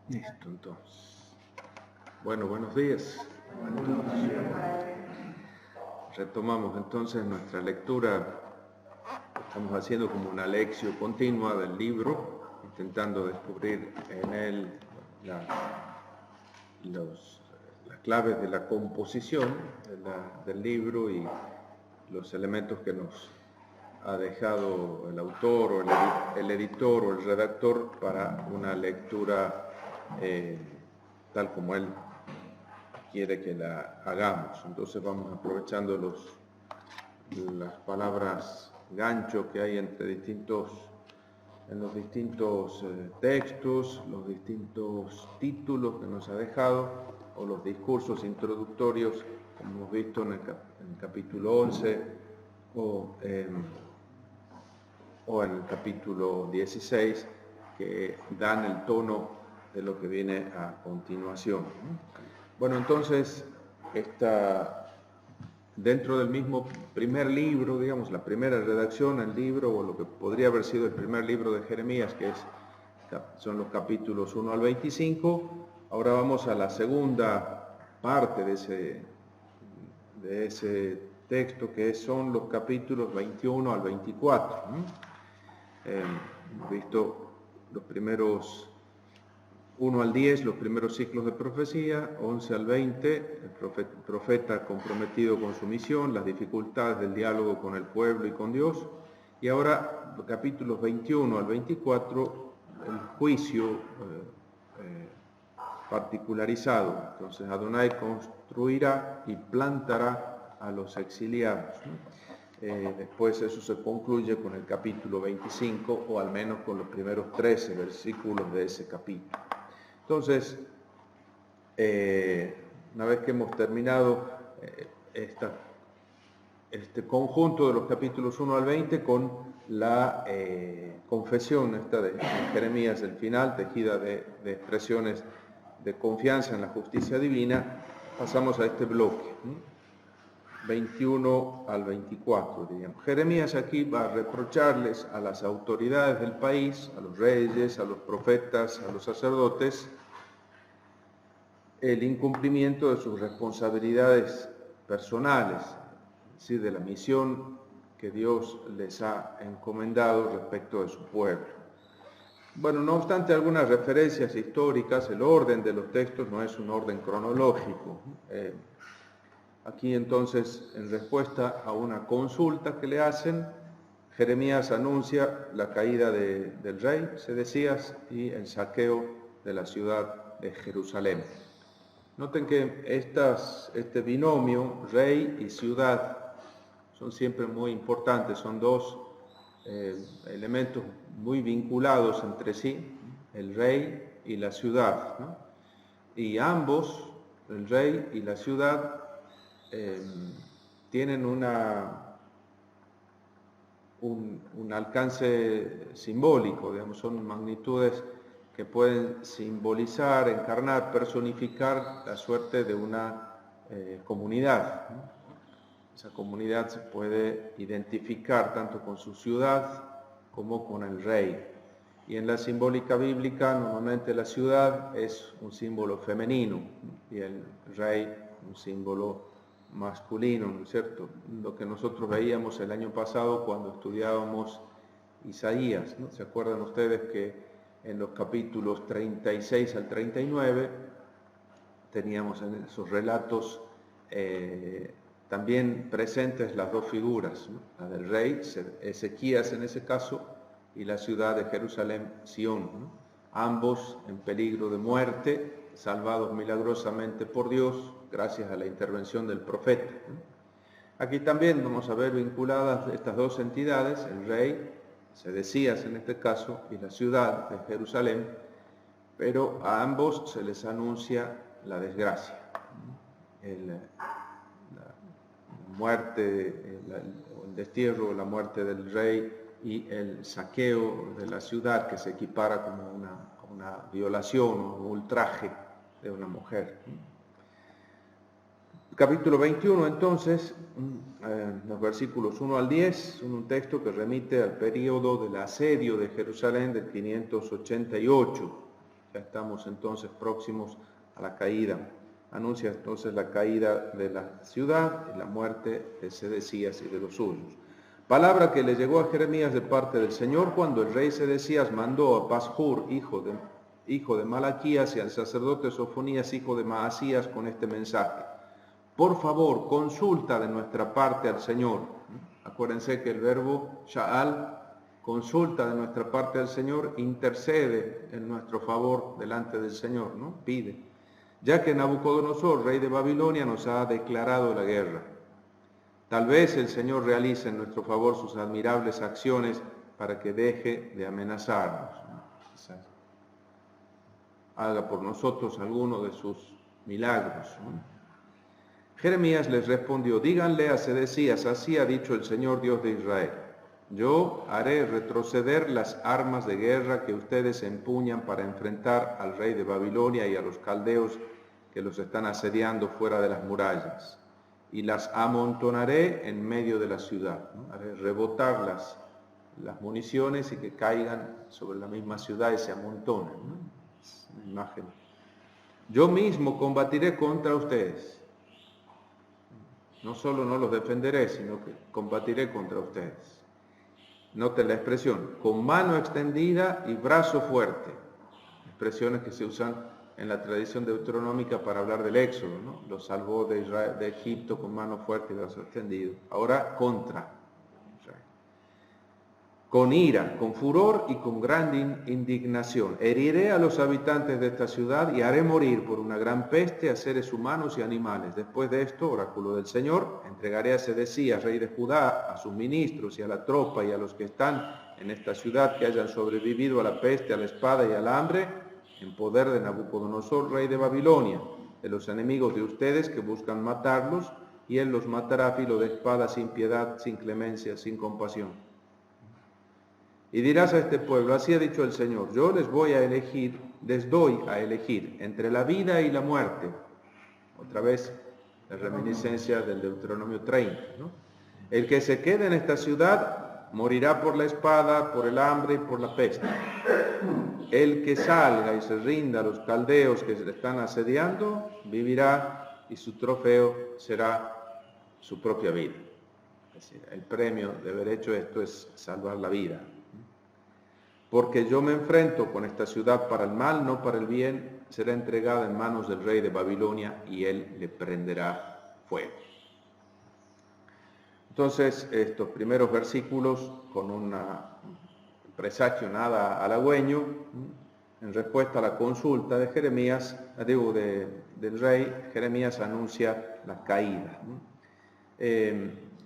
Listo, entonces. Bueno, buenos días. Retomamos entonces nuestra lectura. Estamos haciendo como una lección continua del libro, intentando descubrir en él las claves de la composición del libro y los elementos que nos ha dejado el autor o el editor o el redactor para una lectura tal como él quiere que la hagamos. Entonces vamos aprovechando las palabras gancho que hay en los distintos textos, los distintos títulos que nos ha dejado, o los discursos introductorios, como hemos visto en el capítulo 11, o en el capítulo 16, que dan el tono de lo que viene a continuación. Bueno, entonces, dentro del mismo primer libro, digamos, la primera redacción del libro, o lo que podría haber sido el primer libro de Jeremías, son los capítulos 1 al 25, ahora vamos a la segunda parte de ese texto, que son los capítulos 21 al 24. Hemos visto los primeros 1 al 10, los primeros ciclos de profecía, 11 al 20, el profeta comprometido con su misión, las dificultades del diálogo con el pueblo y con Dios, y ahora los capítulos 21 al 24, el juicio particularizado. Entonces Adonai construirá y plantará a los exiliados, ¿no? Después eso se concluye con el capítulo 25, o al menos con los primeros 13 versículos de ese capítulo. Entonces, una vez que hemos terminado este conjunto de los capítulos 1 al 20 con la confesión esta de Jeremías, el final, tejida de expresiones de confianza en la justicia divina, pasamos a este bloque, 21 al 24, diríamos. Jeremías aquí va a reprocharles a las autoridades del país, a los reyes, a los profetas, a los sacerdotes, el incumplimiento de sus responsabilidades personales, es decir, de la misión que Dios les ha encomendado respecto de su pueblo. Bueno, no obstante algunas referencias históricas, el orden de los textos no es un orden cronológico. Aquí entonces, en respuesta a una consulta que le hacen, Jeremías anuncia la caída del rey Sedecías y el saqueo de la ciudad de Jerusalén. Noten que este binomio, rey y ciudad, son siempre muy importantes, son dos elementos muy vinculados entre sí, el rey y la ciudad, ¿no? Y ambos, el rey y la ciudad, tienen un alcance simbólico, digamos, son magnitudes que pueden simbolizar, encarnar, personificar la suerte de una comunidad, ¿no? Esa comunidad se puede identificar tanto con su ciudad como con el rey. Y en la simbólica bíblica, normalmente la ciudad es un símbolo femenino y el rey un símbolo masculino, ¿no es cierto? Lo que nosotros veíamos el año pasado cuando estudiábamos Isaías, ¿no? ¿Se acuerdan ustedes que en los capítulos 36 al 39 teníamos en esos relatos también presentes las dos figuras, ¿no? La del rey, Ezequías en ese caso, y la ciudad de Jerusalén, Sión, ¿no? Ambos en peligro de muerte, salvados milagrosamente por Dios, gracias a la intervención del profeta, ¿no? Aquí también vamos a ver vinculadas estas dos entidades, el rey, Sedecías en este caso, y la ciudad de Jerusalén, pero a ambos se les anuncia la desgracia, la muerte, el destierro, la muerte del rey y el saqueo de la ciudad, que se equipara como una violación o un ultraje de una mujer. Capítulo 21, entonces, los versículos 1 al 10, son un texto que remite al periodo del asedio de Jerusalén del 588. Ya estamos entonces próximos a la caída. Anuncia entonces la caída de la ciudad y la muerte de Sedecías y de los suyos. Palabra que le llegó a Jeremías de parte del Señor cuando el rey Sedecías mandó a Pashur, hijo de Malaquías, y al sacerdote Sofonías, hijo de Maasías, con este mensaje: por favor, consulta de nuestra parte al Señor. Acuérdense que el verbo sha'al, consulta de nuestra parte al Señor, intercede en nuestro favor delante del Señor, ¿no? Pide. Ya que Nabucodonosor, rey de Babilonia, nos ha declarado la guerra. Tal vez el Señor realice en nuestro favor sus admirables acciones para que deje de amenazarnos, ¿no? Quizás haga por nosotros alguno de sus milagros, ¿no? Jeremías les respondió: díganle a Sedecías, así ha dicho el Señor Dios de Israel: yo haré retroceder las armas de guerra que ustedes empuñan para enfrentar al rey de Babilonia y a los caldeos que los están asediando fuera de las murallas, y las amontonaré en medio de la ciudad, ¿no? Haré rebotar las municiones y que caigan sobre la misma ciudad y se amontonen, ¿no? Es una imagen. Yo mismo combatiré contra ustedes. No solo no los defenderé, sino que combatiré contra ustedes. Noten la expresión: con mano extendida y brazo fuerte. Expresiones que se usan en la tradición deuteronómica para hablar del Éxodo, ¿no? Los salvó de Egipto con mano fuerte y brazo extendido. Ahora contra Israel. Con ira, con furor y con gran indignación. Heriré a los habitantes de esta ciudad y haré morir por una gran peste a seres humanos y animales. Después de esto, oráculo del Señor, entregaré a Sedecías, rey de Judá, a sus ministros y a la tropa y a los que están en esta ciudad que hayan sobrevivido a la peste, a la espada y al hambre, en poder de Nabucodonosor, rey de Babilonia, de los enemigos de ustedes que buscan matarlos, y él los matará a filo de espada, sin piedad, sin clemencia, sin compasión. Y dirás a este pueblo: así ha dicho el Señor: yo les doy a elegir entre la vida y la muerte. Otra vez la reminiscencia del Deuteronomio 30, ¿no? El que se quede en esta ciudad morirá por la espada, por el hambre y por la peste. El que salga y se rinda a los caldeos que se le están asediando, vivirá, y su trofeo será su propia vida. Es decir, el premio de haber hecho esto es salvar la vida. Porque yo me enfrento con esta ciudad para el mal, no para el bien, será entregada en manos del rey de Babilonia y él le prenderá fuego. Entonces, estos primeros versículos, con un presagio nada halagüeño, en respuesta a la consulta de Jeremías, del rey, Jeremías anuncia la caída.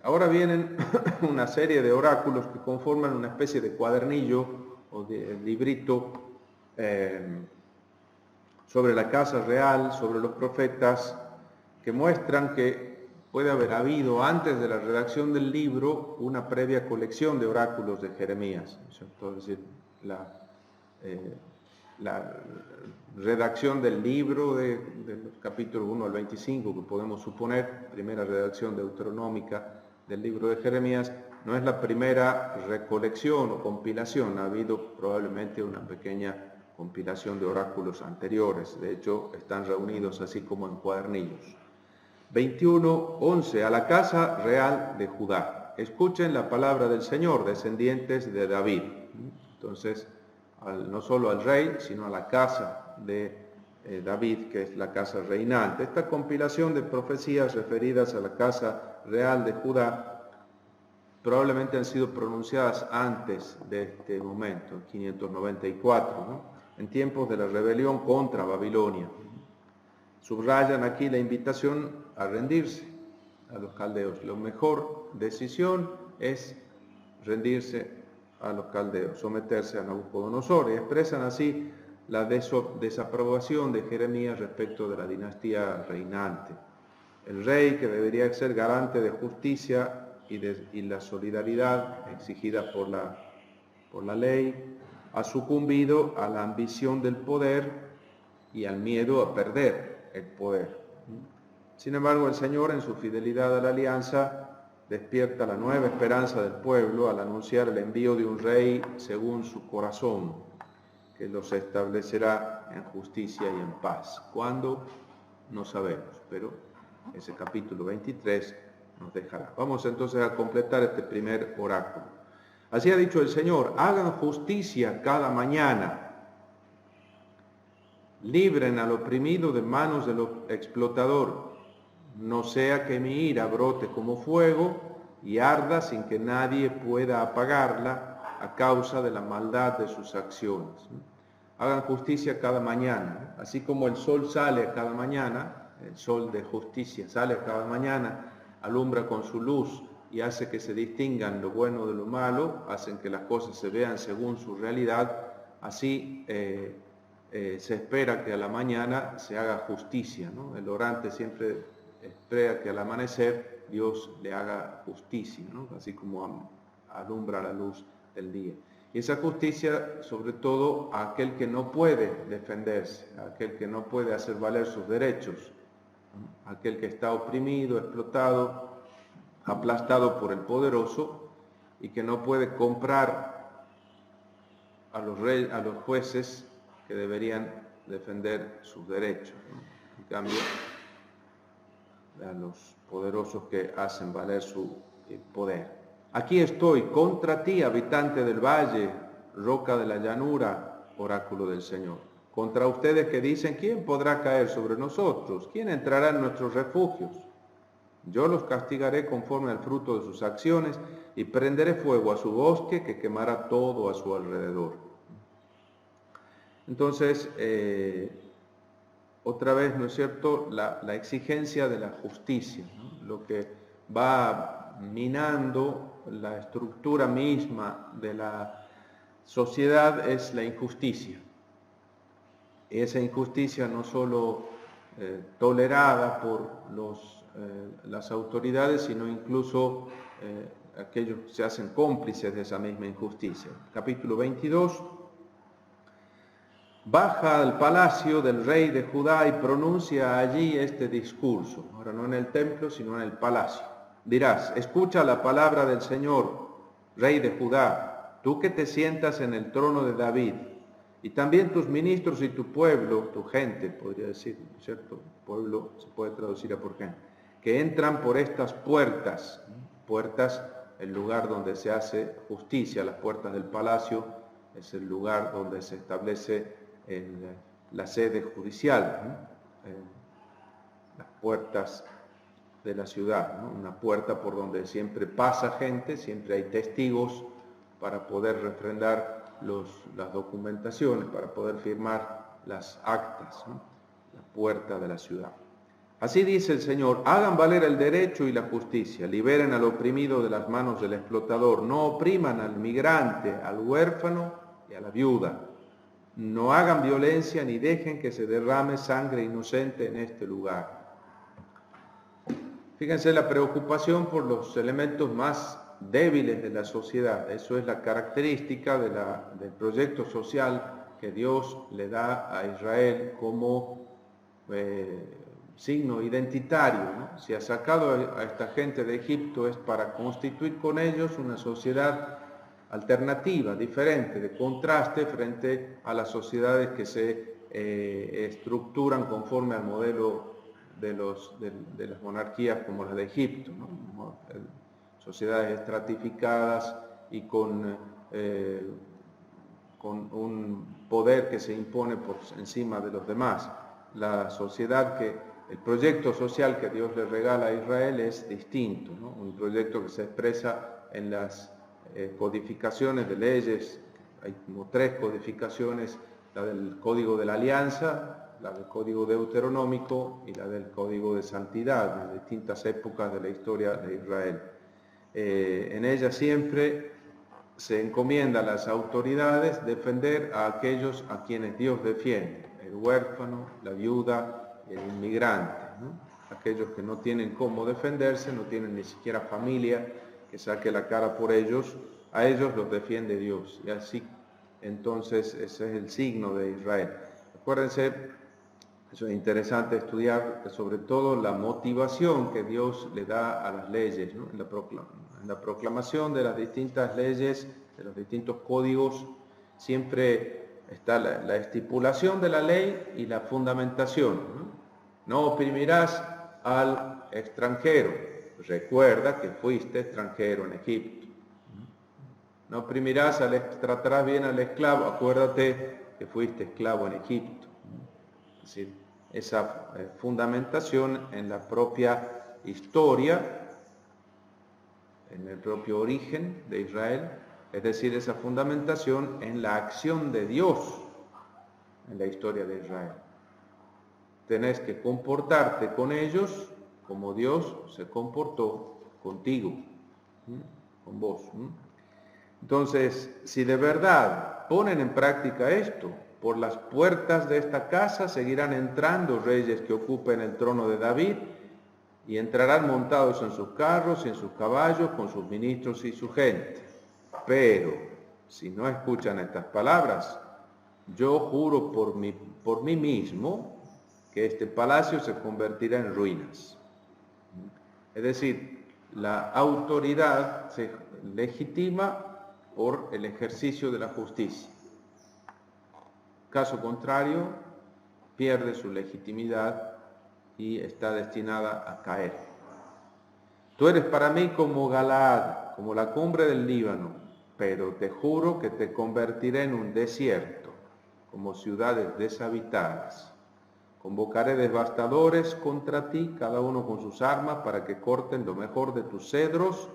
Ahora vienen una serie de oráculos que conforman una especie de cuadernillo o de librito sobre la casa real, sobre los profetas, que muestran que puede haber habido, antes de la redacción del libro, una previa colección de oráculos de Jeremías, ¿cierto? Es decir, la redacción del libro de los capítulos 1 al 25, que podemos suponer, primera redacción deuteronómica del libro de Jeremías, no es la primera recolección o compilación. Ha habido probablemente una pequeña compilación de oráculos anteriores. De hecho, están reunidos así como en cuadernillos. 21:11. A la casa real de Judá. Escuchen la palabra del Señor, descendientes de David. Entonces, no solo al rey, sino a la casa de David, que es la casa reinante. Esta compilación de profecías referidas a la casa real de Judá probablemente han sido pronunciadas antes de este momento, 594, ¿no? En tiempos de la rebelión contra Babilonia. Subrayan aquí la invitación a rendirse a los caldeos. La mejor decisión es rendirse a los caldeos, someterse a Nabucodonosor, y expresan así la desaprobación de Jeremías respecto de la dinastía reinante. El rey, que debería ser garante de justicia y la solidaridad exigida por la ley, ha sucumbido a la ambición del poder y al miedo a perder el poder. Sin embargo, el Señor, en su fidelidad a la alianza, despierta la nueva esperanza del pueblo al anunciar el envío de un rey según su corazón, que los establecerá en justicia y en paz. ¿Cuándo? No sabemos, pero ese capítulo 23 nos dejará. Vamos entonces a completar este primer oráculo. Así ha dicho el Señor: hagan justicia cada mañana, libren al oprimido de manos del explotador, no sea que mi ira brote como fuego y arda sin que nadie pueda apagarla a causa de la maldad de sus acciones. Hagan justicia cada mañana, así como el sol sale cada mañana, el sol de justicia sale cada mañana, alumbra con su luz y hace que se distingan lo bueno de lo malo, hacen que las cosas se vean según su realidad. Así se espera que a la mañana se haga justicia, ¿no? El orante siempre espera que al amanecer Dios le haga justicia, ¿no? Así como alumbra la luz del día. Y esa justicia, sobre todo, a aquel que no puede defenderse, a aquel que no puede hacer valer sus derechos, ¿no? Aquel que está oprimido, explotado, aplastado por el poderoso y que no puede comprar a los jueces que deberían defender sus derechos, ¿no? En cambio, a los poderosos que hacen valer su poder. Aquí estoy contra ti, habitante del valle, roca de la llanura, oráculo del Señor. Contra ustedes que dicen: ¿quién podrá caer sobre nosotros? ¿Quién entrará en nuestros refugios? Yo los castigaré conforme al fruto de sus acciones y prenderé fuego a su bosque que quemará todo a su alrededor. Entonces, otra vez, ¿no es cierto?, la exigencia de la justicia, ¿no? Lo que va minando la estructura misma de la sociedad es la injusticia. Esa injusticia no solo tolerada por las autoridades, sino incluso aquellos que se hacen cómplices de esa misma injusticia. Capítulo 22. Baja al palacio del rey de Judá y pronuncia allí este discurso. Ahora no en el templo, sino en el palacio. Dirás: escucha la palabra del Señor, rey de Judá, tú que te sientas en el trono de David, y también tus ministros y tu pueblo, tu gente, podría decir, ¿cierto? Pueblo se puede traducir a por gente, que entran por estas puertas, puertas, el lugar donde se hace justicia. Las puertas del palacio es el lugar donde se establece la sede judicial, ¿no? Las puertas de la ciudad, ¿no? Una puerta por donde siempre pasa gente, siempre hay testigos para poder refrendar las documentaciones, para poder firmar las actas, ¿no? La puerta de la ciudad. Así dice el Señor: hagan valer el derecho y la justicia, liberen al oprimido de las manos del explotador, no opriman al migrante, al huérfano y a la viuda. No hagan violencia ni dejen que se derrame sangre inocente en este lugar. Fíjense la preocupación por los elementos más débiles de la sociedad. Eso es la característica del proyecto social que Dios le da a Israel como signo identitario, ¿no? Si ha sacado a esta gente de Egipto es para constituir con ellos una sociedad alternativa, diferente, de contraste frente a las sociedades que se estructuran conforme al modelo de las monarquías como la de Egipto, ¿no? Sociedades estratificadas y con un poder que se impone por encima de los demás. La sociedad el proyecto social que Dios le regala a Israel es distinto, ¿no? Un proyecto que se expresa en las codificaciones de leyes. Hay como 3 codificaciones: la del Código de la Alianza, la del Código Deuteronómico y la del Código de Santidad, de distintas épocas de la historia de Israel. En ella siempre se encomienda a las autoridades defender a aquellos a quienes Dios defiende: el huérfano, la viuda, el inmigrante, ¿no? Aquellos que no tienen cómo defenderse, no tienen ni siquiera familia que saque la cara por ellos, a ellos los defiende Dios. Y así, entonces, ese es el signo de Israel. Acuérdense, eso es interesante estudiar, sobre todo la motivación que Dios le da a las leyes, ¿no? En la proclamación de las distintas leyes, de los distintos códigos, siempre está la estipulación de la ley y la fundamentación. No oprimirás al extranjero. Recuerda que fuiste extranjero en Egipto. No oprimirás tratarás bien al esclavo. Acuérdate que fuiste esclavo en Egipto. Es decir, esa fundamentación en la propia historia, en el propio origen de Israel, es decir, esa fundamentación en la acción de Dios en la historia de Israel. Tenés que comportarte con ellos como Dios se comportó contigo, con vos. Entonces, si de verdad ponen en práctica esto, por las puertas de esta casa seguirán entrando reyes que ocupen el trono de David y entrarán montados en sus carros y en sus caballos con sus ministros y su gente. Pero, si no escuchan estas palabras, yo juro por mí mismo que este palacio se convertirá en ruinas. Es decir, la autoridad se legitima por el ejercicio de la justicia. Caso contrario, pierde su legitimidad y está destinada a caer. Tú eres para mí como Galaad, como la cumbre del Líbano, pero te juro que te convertiré en un desierto, como ciudades deshabitadas. Convocaré devastadores contra ti, cada uno con sus armas, para que corten lo mejor de tus cedros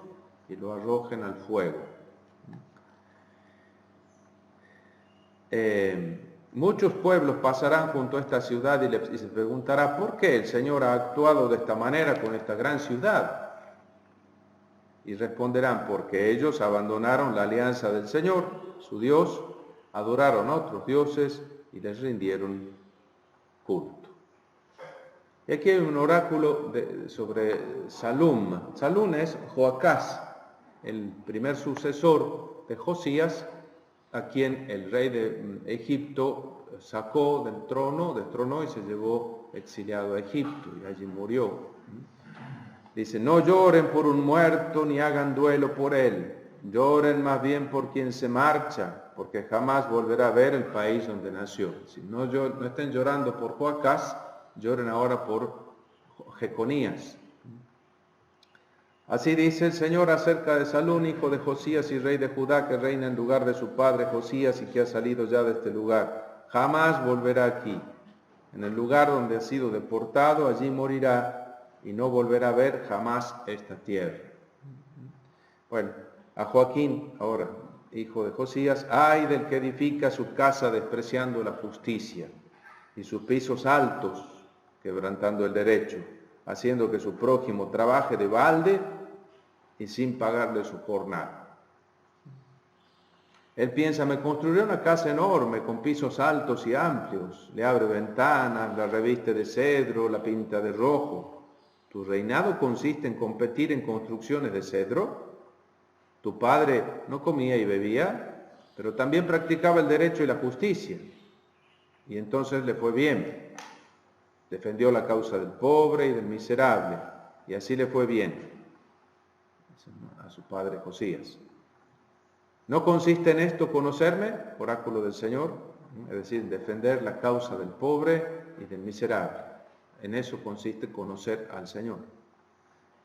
y lo arrojen al fuego. Muchos pueblos pasarán junto a esta ciudad y se preguntará, ¿por qué el Señor ha actuado de esta manera con esta gran ciudad? Y responderán, porque ellos abandonaron la alianza del Señor, su Dios, adoraron a otros dioses y les rindieron culto. Y aquí hay un oráculo sobre Salum. Salum es Joacás, el primer sucesor de Josías, a quien el rey de Egipto sacó destronó y se llevó exiliado a Egipto, y allí murió. Dice, no lloren por un muerto ni hagan duelo por él, lloren más bien por quien se marcha, porque jamás volverá a ver el país donde nació. Si no estén llorando por Joacás, lloren ahora por Jeconías. Así dice el Señor acerca de Salún, hijo de Josías y rey de Judá, que reina en lugar de su padre Josías y que ha salido ya de este lugar. Jamás volverá aquí. En el lugar donde ha sido deportado, allí morirá y no volverá a ver jamás esta tierra. Bueno, a Joaquín, ahora, hijo de Josías, ay del que edifica su casa despreciando la justicia y sus pisos altos, quebrantando el derecho, haciendo que su prójimo trabaje de balde y sin pagarle su jornal. Él piensa, me construiré una casa enorme con pisos altos y amplios, le abre ventanas, la reviste de cedro, la pinta de rojo. ¿Tu reinado consiste en competir en construcciones de cedro? Tu padre no comía y bebía, pero también practicaba el derecho y la justicia. Y entonces le fue bien. Defendió la causa del pobre y del miserable, y así le fue bien a su padre Josías. ¿No consiste en esto conocerme, oráculo del Señor? Es decir, defender la causa del pobre y del miserable. En eso consiste conocer al Señor.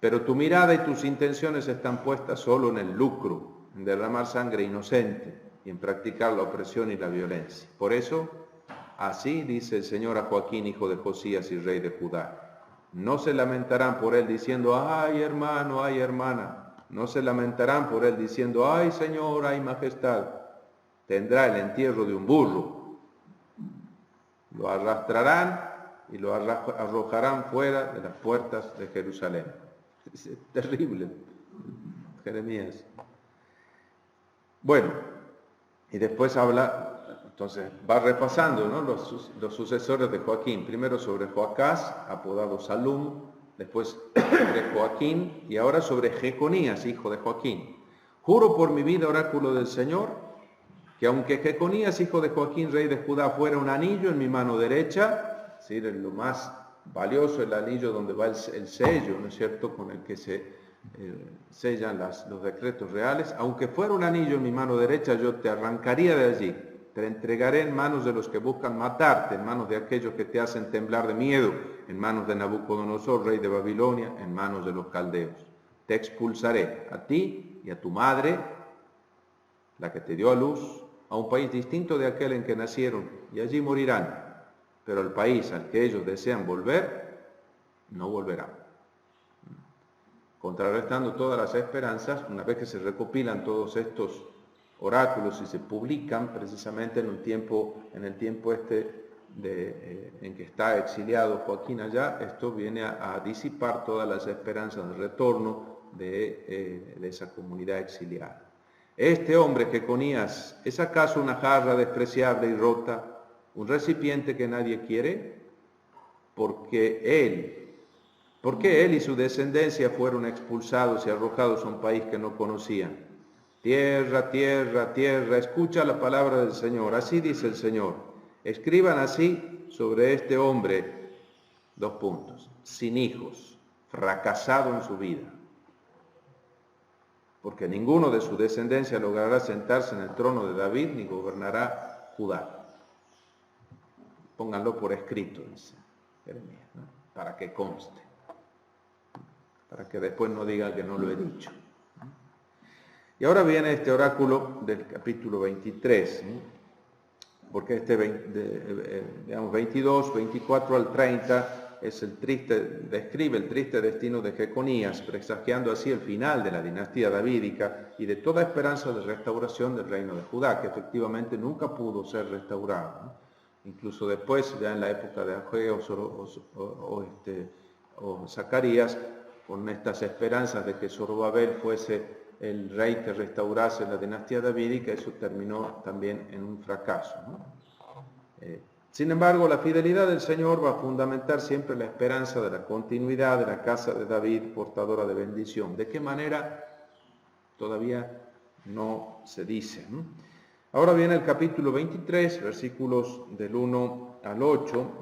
Pero tu mirada y tus intenciones están puestas solo en el lucro, en derramar sangre inocente y en practicar la opresión y la violencia. Por eso, así dice el Señor a Joaquín, hijo de Josías y rey de Judá. No se lamentarán por él diciendo, ay hermano, ay hermana. No se lamentarán por él diciendo, ay Señor, ay majestad. Tendrá el entierro de un burro. Lo arrastrarán y lo arrojarán fuera de las puertas de Jerusalén. Es terrible, Jeremías. Bueno, y después habla, entonces va repasando, ¿no?, los sucesores de Joaquín. Primero sobre Joacás, apodado Salum, después sobre Joaquín y ahora sobre Jeconías, hijo de Joaquín. Juro por mi vida, oráculo del Señor, que aunque Jeconías, hijo de Joaquín, rey de Judá, fuera un anillo en mi mano derecha, es decir, lo más valioso, el anillo donde va el sello, ¿no es cierto?, con el que se sellan los decretos reales, aunque fuera un anillo en mi mano derecha, yo te arrancaría de allí Te entregaré en manos de los que buscan matarte, en manos de aquellos que te hacen temblar de miedo, en manos de Nabucodonosor, rey de Babilonia, en manos de los caldeos. Te expulsaré a ti y a tu madre, la que te dio a luz, a un país distinto de aquel en que nacieron, y allí morirán. Pero el país al que ellos desean volver, no volverán. Contrarrestando todas las esperanzas, una vez que se recopilan todos estos oráculos y se publican precisamente en el tiempo en que está exiliado Joaquín allá, esto viene a disipar todas las esperanzas de retorno de esa comunidad exiliada. Este hombre, Jeconías, ¿es acaso una jarra despreciable y rota, un recipiente que nadie quiere? ¿Por qué él y su descendencia fueron expulsados y arrojados a un país que no conocían? Tierra, tierra, tierra, escucha la palabra del Señor. Así dice el Señor. Escriban así sobre este hombre, sin hijos, fracasado en su vida. Porque ninguno de su descendencia logrará sentarse en el trono de David ni gobernará Judá. Pónganlo por escrito, dice Jeremías, ¿no? Para que conste. Para que después no digan que no lo he dicho. Y ahora viene este oráculo del capítulo 23, porque 22, 24 al 30 describe el triste destino de Jeconías, presagiando así el final de la dinastía davídica y de toda esperanza de restauración del reino de Judá, que efectivamente nunca pudo ser restaurado, ¿no? Incluso después, ya en la época de Ageo o Zacarías, con estas esperanzas de que Zorobabel fuese el rey que restaurase la dinastía davídica, eso terminó también en un fracaso, ¿no? Sin embargo, la fidelidad del Señor va a fundamentar siempre la esperanza de la continuidad de la casa de David, portadora de bendición. ¿De qué manera? Todavía no se dice, ¿no? Ahora viene el capítulo 23, versículos del 1 al 8,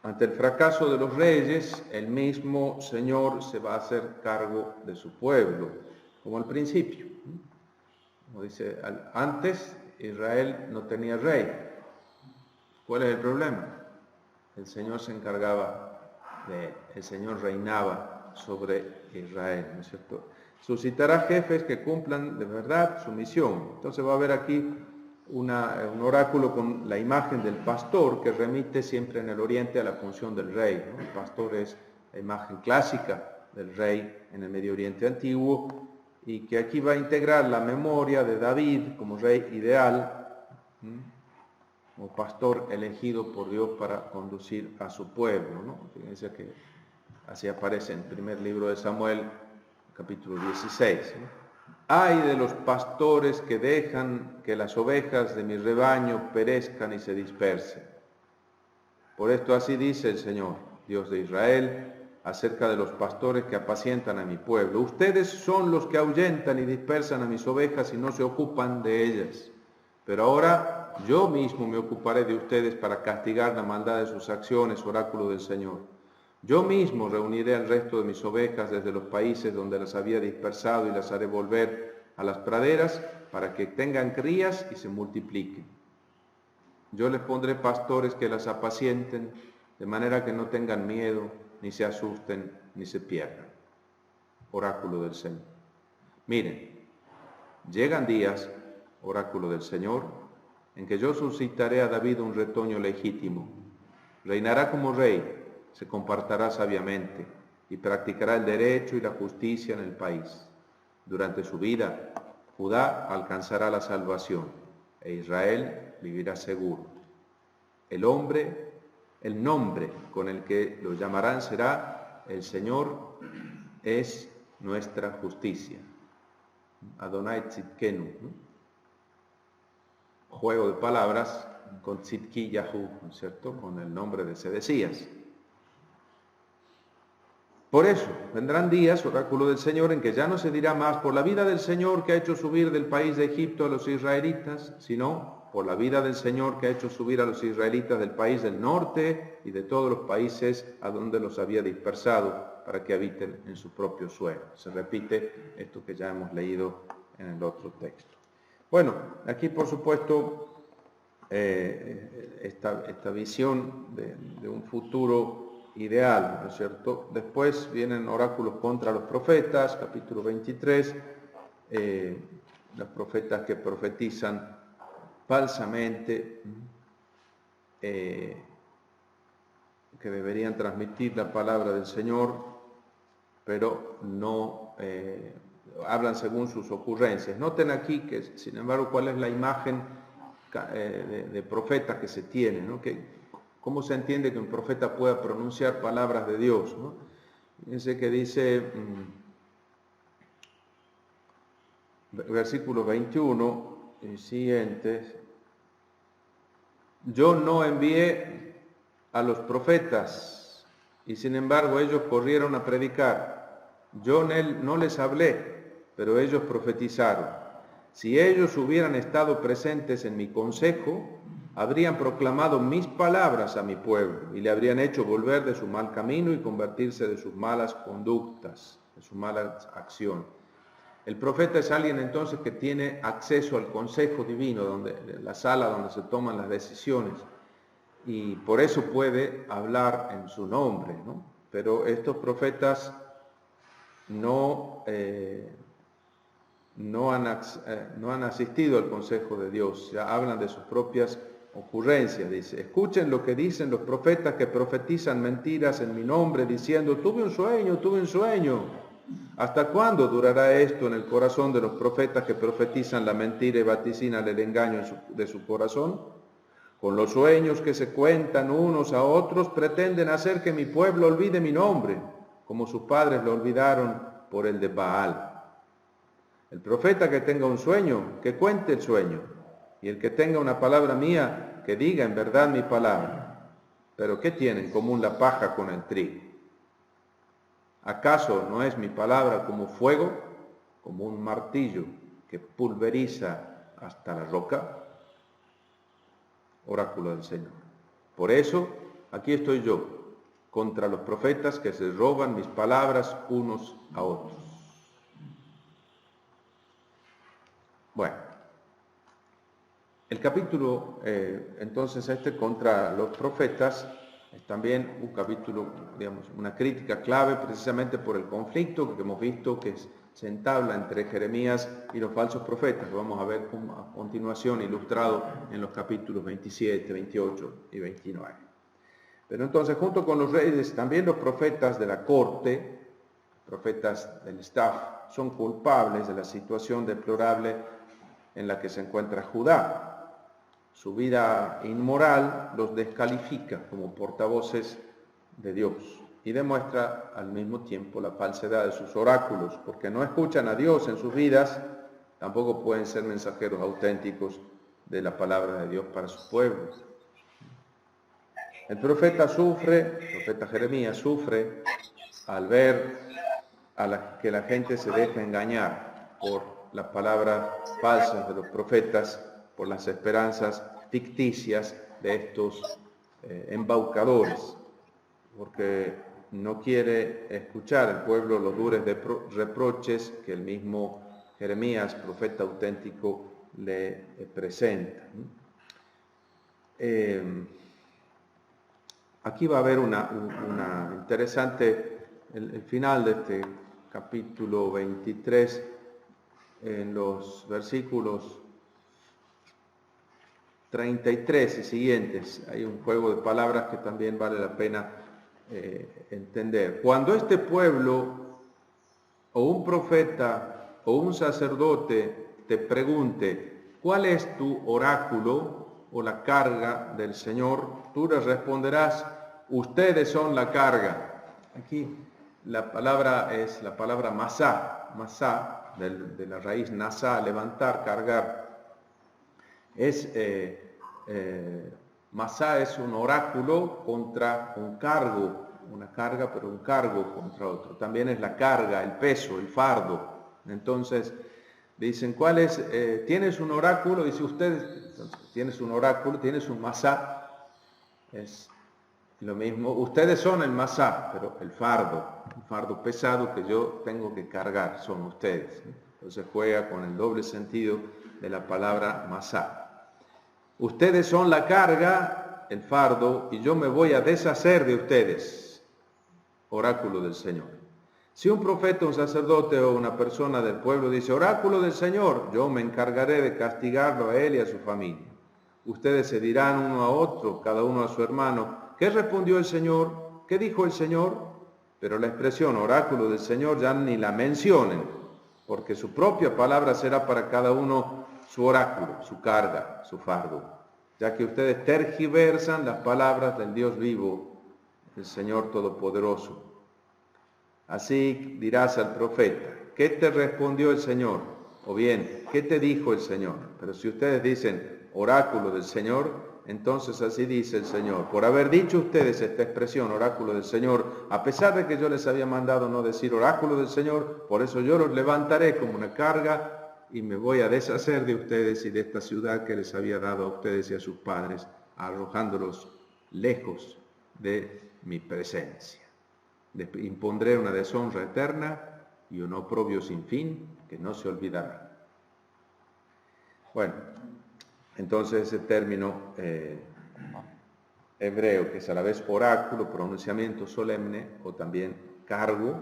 ante el fracaso de los reyes, el mismo Señor se va a hacer cargo de su pueblo, como al principio. Como dice, antes Israel no tenía rey. ¿Cuál es el problema? El Señor se encargaba el Señor reinaba sobre Israel, ¿no es cierto? Suscitará jefes que cumplan de verdad su misión. Entonces va a haber aquí un oráculo con la imagen del pastor que remite siempre en el oriente a la función del rey, ¿no? El pastor es la imagen clásica del rey en el Medio Oriente antiguo y que aquí va a integrar la memoria de David como rey ideal, como pastor elegido por Dios para conducir a su pueblo, ¿no? Fíjense que así aparece en el primer libro de Samuel, capítulo 16, ¿no? Ay de los pastores que dejan que las ovejas de mi rebaño perezcan y se dispersen. Por esto así dice el Señor, Dios de Israel, acerca de los pastores que apacientan a mi pueblo. Ustedes son los que ahuyentan y dispersan a mis ovejas y no se ocupan de ellas. Pero ahora yo mismo me ocuparé de ustedes para castigar la maldad de sus acciones, oráculo del Señor. Yo mismo reuniré al resto de mis ovejas desde los países donde las había dispersado y las haré volver a las praderas para que tengan crías y se multipliquen. Yo les pondré pastores que las apacienten, de manera que no tengan miedo, ni se asusten, ni se pierdan. Oráculo del Señor. Miren, llegan días, oráculo del Señor, en que yo suscitaré a David un retoño legítimo. Reinará como rey, se comportará sabiamente y practicará el derecho y la justicia en el país. Durante su vida, Judá alcanzará la salvación e Israel vivirá seguro. El nombre con el que lo llamarán será: el Señor es nuestra justicia. Adonai Tzidkenu, ¿no? Juego de palabras con Tzidki Yahu, ¿no es cierto? Con el nombre de Sedecías. Por eso, vendrán días, oráculo del Señor, en que ya no se dirá más por la vida del Señor que ha hecho subir del país de Egipto a los israelitas, sino por la vida del Señor que ha hecho subir a los israelitas del país del norte y de todos los países a donde los había dispersado para que habiten en su propio suelo. Se repite esto que ya hemos leído en el otro texto. Bueno, aquí por supuesto esta visión de un futuro ideal, ¿no es cierto? Después vienen oráculos contra los profetas, capítulo 23, los profetas que profetizan falsamente, que deberían transmitir la palabra del Señor, pero no hablan según sus ocurrencias. Noten aquí que, sin embargo, cuál es la imagen de profeta que se tiene, ¿no? ¿Cómo se entiende que un profeta pueda pronunciar palabras de Dios, ¿no? Fíjense que dice, versículo 21 y siguientes, yo no envié a los profetas y sin embargo ellos corrieron a predicar. Yo no les hablé, pero ellos profetizaron. Si ellos hubieran estado presentes en mi consejo, habrían proclamado mis palabras a mi pueblo y le habrían hecho volver de su mal camino y convertirse de sus malas conductas, de su mala acción. El profeta es alguien entonces que tiene acceso al consejo divino, la sala donde se toman las decisiones, y por eso puede hablar en su nombre, ¿no? Pero estos profetas no han asistido al consejo de Dios, ya hablan de sus propias ocurrencias. Dice, escuchen lo que dicen los profetas que profetizan mentiras en mi nombre, diciendo, tuve un sueño. ¿Hasta cuándo durará esto en el corazón de los profetas que profetizan la mentira y vaticinan el engaño de su corazón? Con los sueños que se cuentan unos a otros, pretenden hacer que mi pueblo olvide mi nombre, como sus padres lo olvidaron por el de Baal. El profeta que tenga un sueño, que cuente el sueño, y el que tenga una palabra mía, que diga en verdad mi palabra. Pero ¿qué tiene en común la paja con el trigo? ¿Acaso no es mi palabra como fuego, como un martillo que pulveriza hasta la roca? Oráculo del Señor. Por eso, aquí estoy yo, contra los profetas que se roban mis palabras unos a otros. Bueno, el capítulo, entonces, contra los profetas, es también un capítulo, digamos, una crítica clave precisamente por el conflicto que hemos visto que se entabla entre Jeremías y los falsos profetas, que vamos a ver a continuación ilustrado en los capítulos 27, 28 y 29. Pero entonces, junto con los reyes, también los profetas de la corte, profetas del staff, son culpables de la situación deplorable en la que se encuentra Judá. Su vida inmoral los descalifica como portavoces de Dios y demuestra al mismo tiempo la falsedad de sus oráculos, porque no escuchan a Dios en sus vidas, tampoco pueden ser mensajeros auténticos de la palabra de Dios para su pueblo. El profeta Jeremías sufre al ver que la gente se deja engañar por las palabras falsas de los profetas, por las esperanzas ficticias de estos embaucadores, porque no quiere escuchar el pueblo los duros reproches que el mismo Jeremías, profeta auténtico, le presenta. Aquí va a haber una interesante, el final de este capítulo 23, en los versículos 33 y siguientes, hay un juego de palabras que también vale la pena entender. Cuando este pueblo, o un profeta, o un sacerdote te pregunte, ¿cuál es tu oráculo o la carga del Señor? Tú les responderás, ustedes son la carga. Aquí la palabra es la palabra masá, de la raíz nasá, levantar, cargar. Masá es un oráculo contra un cargo, una carga, pero un cargo contra otro. También es la carga, el peso, el fardo. Entonces, dicen, ¿cuál es? ¿Tienes un oráculo? Dice, entonces, tienes un oráculo, tienes un masá. Es lo mismo. Ustedes son el masá, pero el fardo pesado que yo tengo que cargar, son ustedes. Entonces juega con el doble sentido de la palabra masá. Ustedes son la carga, el fardo, y yo me voy a deshacer de ustedes. Oráculo del Señor. Si un profeta, un sacerdote o una persona del pueblo dice, oráculo del Señor, yo me encargaré de castigarlo a él y a su familia. Ustedes se dirán uno a otro, cada uno a su hermano, ¿qué respondió el Señor? ¿Qué dijo el Señor? Pero la expresión oráculo del Señor ya ni la mencionen, porque su propia palabra será para cada uno su oráculo, su carga, su fardo, ya que ustedes tergiversan las palabras del Dios vivo, el Señor Todopoderoso. Así dirás al profeta, ¿qué te respondió el Señor? O bien, ¿qué te dijo el Señor? Pero si ustedes dicen oráculo del Señor, entonces así dice el Señor. Por haber dicho ustedes esta expresión, oráculo del Señor, a pesar de que yo les había mandado no decir oráculo del Señor, por eso yo los levantaré como una carga y me voy a deshacer de ustedes y de esta ciudad que les había dado a ustedes y a sus padres, arrojándolos lejos de mi presencia. Impondré una deshonra eterna y un oprobio sin fin que no se olvidará. Bueno, entonces ese término hebreo, que es a la vez oráculo, pronunciamiento solemne, o también cargo,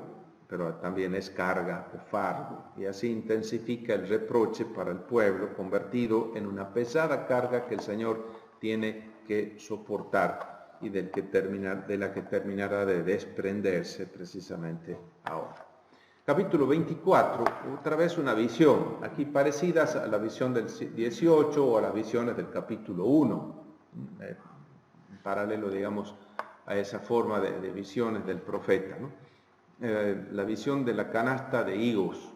pero también es carga o fardo, y así intensifica el reproche para el pueblo, convertido en una pesada carga que el Señor tiene que soportar y de la que terminará de desprenderse precisamente ahora. Capítulo 24, otra vez una visión, aquí parecidas a la visión del 18 o a las visiones del capítulo 1, en paralelo, digamos, a esa forma de visiones del profeta, ¿no? La visión de la canasta de higos,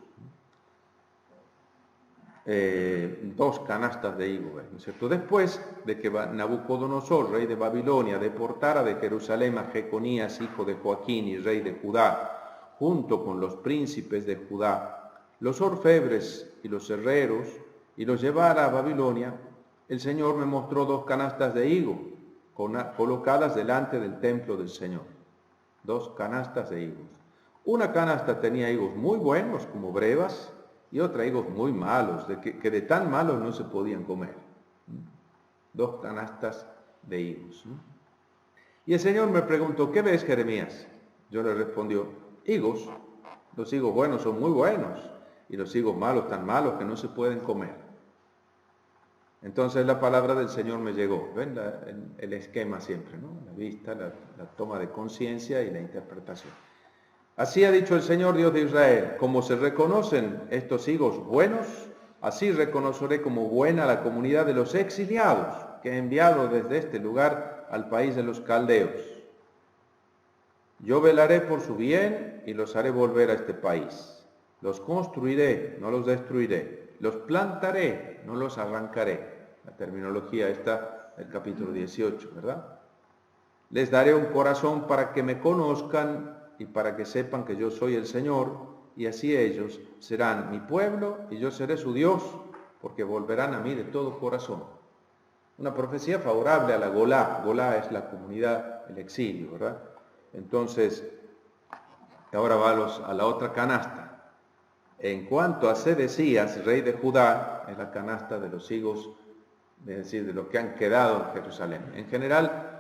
dos canastas de higos, ¿no es cierto? Después de que Nabucodonosor, rey de Babilonia, deportara de Jerusalén a Jeconías, hijo de Joaquín y rey de Judá, junto con los príncipes de Judá, los orfebres y los herreros, y los llevara a Babilonia, el Señor me mostró dos canastas de higo colocadas delante del templo del Señor. Dos canastas de higos. Una canasta tenía higos muy buenos, como brevas, y otra higos muy malos, que de tan malos no se podían comer. Dos canastas de higos. Y el Señor me preguntó, ¿qué ves, Jeremías? Yo le respondió, higos. Los higos buenos son muy buenos, y los higos malos tan malos que no se pueden comer. Entonces la palabra del Señor me llegó. ¿Ven el esquema siempre, ¿no? La vista, la toma de conciencia y la interpretación. Así ha dicho el Señor Dios de Israel, como se reconocen estos higos buenos, así reconoceré como buena la comunidad de los exiliados que he enviado desde este lugar al país de los caldeos. Yo velaré por su bien y los haré volver a este país. Los construiré, no los destruiré. Los plantaré, no los arrancaré. La terminología está del capítulo 18, ¿verdad? Les daré un corazón para que me conozcan y para que sepan que yo soy el Señor, y así ellos serán mi pueblo y yo seré su Dios, porque volverán a mí de todo corazón. Una profecía favorable a la Golá. Golá es la comunidad, el exilio, ¿verdad? Entonces, ahora va a la otra canasta. En cuanto a Sedecías, rey de Judá, es la canasta de los higos, es decir, de los que han quedado en Jerusalén. En general,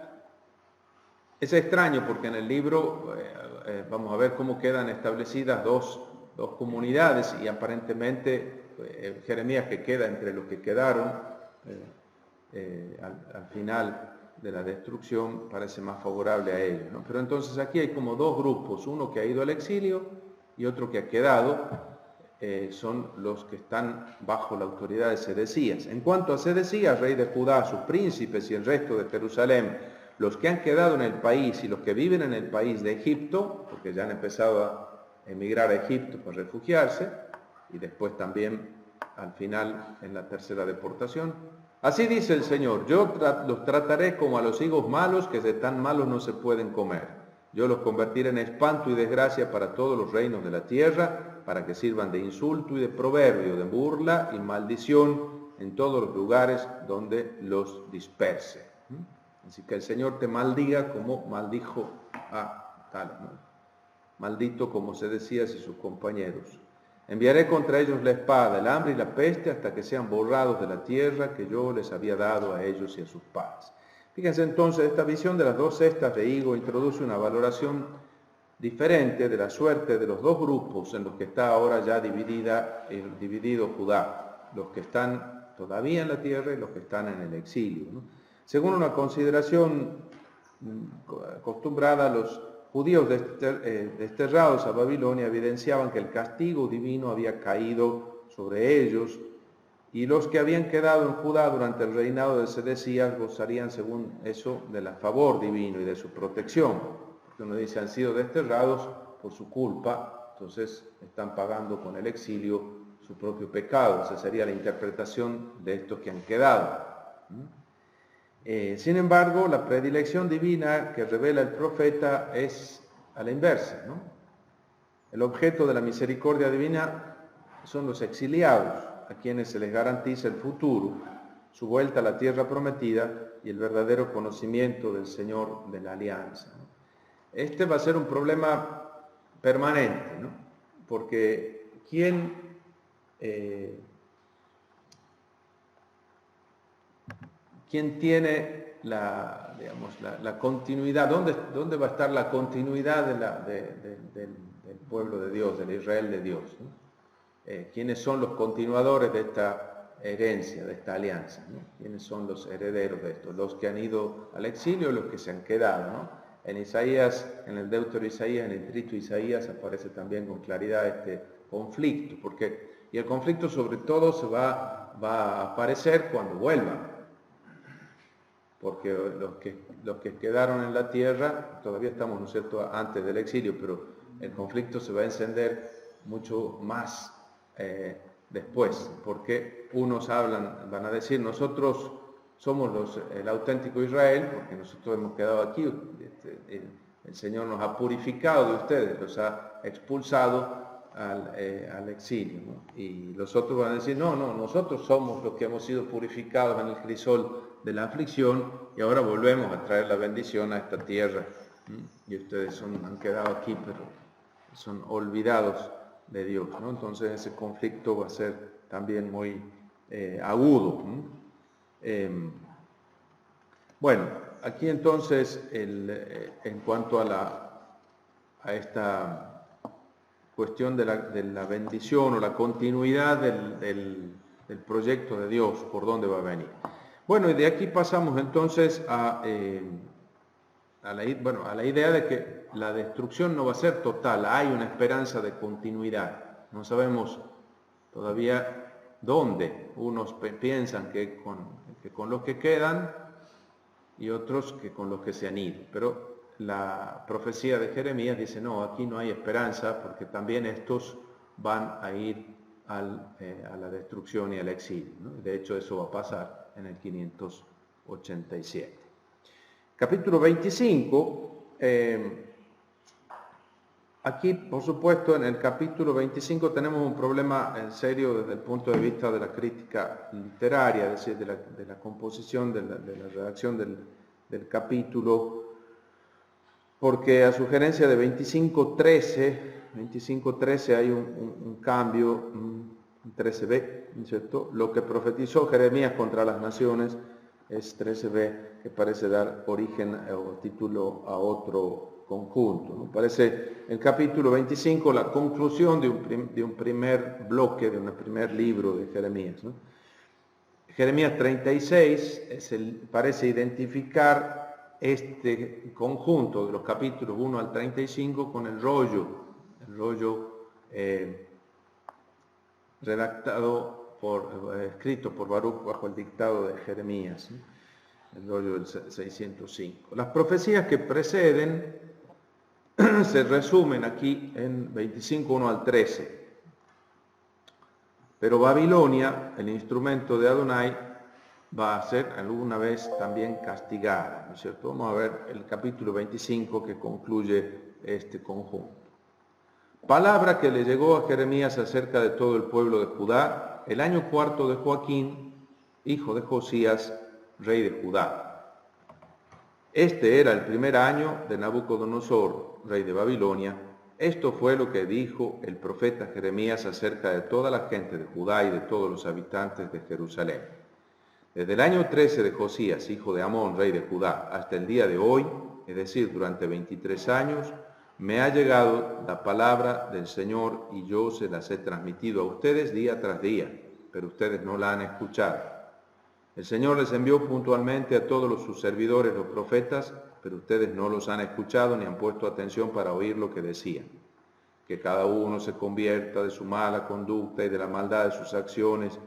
es extraño porque en el libro vamos a ver cómo quedan establecidas dos comunidades y aparentemente Jeremías, que queda entre los que quedaron al final de la destrucción, parece más favorable a ellos, ¿no? Pero entonces aquí hay como dos grupos, uno que ha ido al exilio y otro que ha quedado, son los que están bajo la autoridad de Sedecías. En cuanto a Sedecías, rey de Judá, sus príncipes y el resto de Jerusalén, los que han quedado en el país y los que viven en el país de Egipto, porque ya han empezado a emigrar a Egipto para refugiarse, y después también al final en la tercera deportación. Así dice el Señor, yo los trataré como a los higos malos que de tan malos no se pueden comer. Yo los convertiré en espanto y desgracia para todos los reinos de la tierra, para que sirvan de insulto y de proverbio, de burla y maldición en todos los lugares donde los disperse. Así que el Señor te maldiga como maldijo a tal, ¿no? Maldito como Sedecías y sus compañeros. Enviaré contra ellos la espada, el hambre y la peste hasta que sean borrados de la tierra que yo les había dado a ellos y a sus padres. Fíjense entonces, esta visión de las 2 cestas de higo introduce una valoración diferente de la suerte de los 2 grupos en los que está ahora ya dividido Judá, los que están todavía en la tierra y los que están en el exilio, ¿no? Según una consideración acostumbrada, los judíos desterrados a Babilonia evidenciaban que el castigo divino había caído sobre ellos, y los que habían quedado en Judá durante el reinado de Sedecías gozarían, según eso, del favor divino y de su protección. Porque uno dice, han sido desterrados por su culpa, entonces están pagando con el exilio su propio pecado. Esa sería la interpretación de estos que han quedado. Sin embargo, la predilección divina que revela el profeta es a la inversa, ¿no? El objeto de la misericordia divina son los exiliados, a quienes se les garantiza el futuro, su vuelta a la tierra prometida y el verdadero conocimiento del Señor de la alianza, ¿no? Este va a ser un problema permanente, ¿no? Porque ¿quién tiene la continuidad? ¿Dónde va a estar la continuidad del pueblo de Dios, del Israel de Dios, ¿no? ¿Quiénes son los continuadores de esta herencia, de esta alianza, ¿no? ¿Quiénes son los herederos de esto? Los que han ido al exilio, los que se han quedado, ¿no? En Isaías, en el Deutero Isaías, en el Trito Isaías aparece también con claridad este conflicto, y el conflicto sobre todo se va a aparecer cuando vuelvan, porque los que quedaron en la tierra, todavía estamos, ¿no es cierto?, antes del exilio, pero el conflicto se va a encender mucho más después, porque unos van a decir, nosotros somos el auténtico Israel, porque nosotros hemos quedado aquí, el Señor nos ha purificado de ustedes, los ha expulsado al exilio, ¿no? Y los otros van a decir, no, nosotros somos los que hemos sido purificados en el crisol de la aflicción y ahora volvemos a traer la bendición a esta tierra, y ustedes han quedado aquí, pero son olvidados de Dios, ¿no? Entonces ese conflicto va a ser también muy agudo, ¿no? Bueno, aquí entonces en cuanto a esta cuestión de la bendición o la continuidad del proyecto de Dios, por dónde va a venir. Bueno, y de aquí pasamos entonces a la idea de que la destrucción no va a ser total, hay una esperanza de continuidad. No sabemos todavía dónde. Unos piensan que con los que quedan y otros que con los que se han ido. Pero la profecía de Jeremías dice, no, aquí no hay esperanza porque también estos van a ir a la destrucción y al exilio, ¿no? De hecho, eso va a pasar en el 587. Capítulo 25, aquí, por supuesto, en el capítulo 25 tenemos un problema serio desde el punto de vista de la crítica literaria, es decir, de la composición, de la redacción del capítulo, porque a sugerencia de 25.13 hay un cambio, un 13b, ¿no es cierto? Lo que profetizó Jeremías contra las naciones es 13b, que parece dar origen o título a otro conjunto, ¿no? Parece el capítulo 25 la conclusión de un primer bloque, de un primer libro de Jeremías, ¿no? Jeremías 36 parece identificar este conjunto de los capítulos 1 al 35 con el rollo escrito por Baruch bajo el dictado de Jeremías, ¿sí? El rollo del 605. Las profecías que preceden se resumen aquí en 25, 1 al 13. Pero Babilonia, el instrumento de Adonai, va a ser alguna vez también castigada, ¿no es cierto? Vamos a ver el capítulo 25 que concluye este conjunto. Palabra que le llegó a Jeremías acerca de todo el pueblo de Judá, el año 4 de Joaquín, hijo de Josías, rey de Judá. Este era el primer año de Nabucodonosor, rey de Babilonia, Esto fue lo que dijo el profeta Jeremías acerca de toda la gente de Judá y de todos los habitantes de Jerusalén. Desde el año 13 de Josías, hijo de Amón, rey de Judá, hasta el día de hoy, es decir, durante 23 años, me ha llegado la palabra del Señor y yo se las he transmitido a ustedes día tras día, pero ustedes no la han escuchado. El Señor les envió puntualmente a todos sus servidores, los profetas, pero ustedes no los han escuchado ni han puesto atención para oír lo que decían. Que cada uno se convierta de su mala conducta y de la maldad de sus acciones,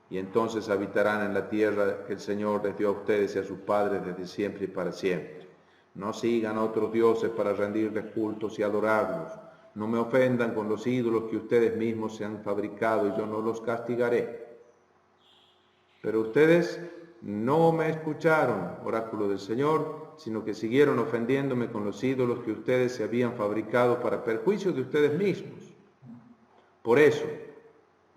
y entonces habitarán en la tierra que el Señor les dio a ustedes y a sus padres desde siempre y para siempre. No sigan a otros dioses para rendirles cultos y adorarlos. No me ofendan con los ídolos que ustedes mismos se han fabricado y yo no los castigaré. Pero ustedes no me escucharon, oráculo del Señor, sino que siguieron ofendiéndome con los ídolos que ustedes se habían fabricado para perjuicio de ustedes mismos. Por eso,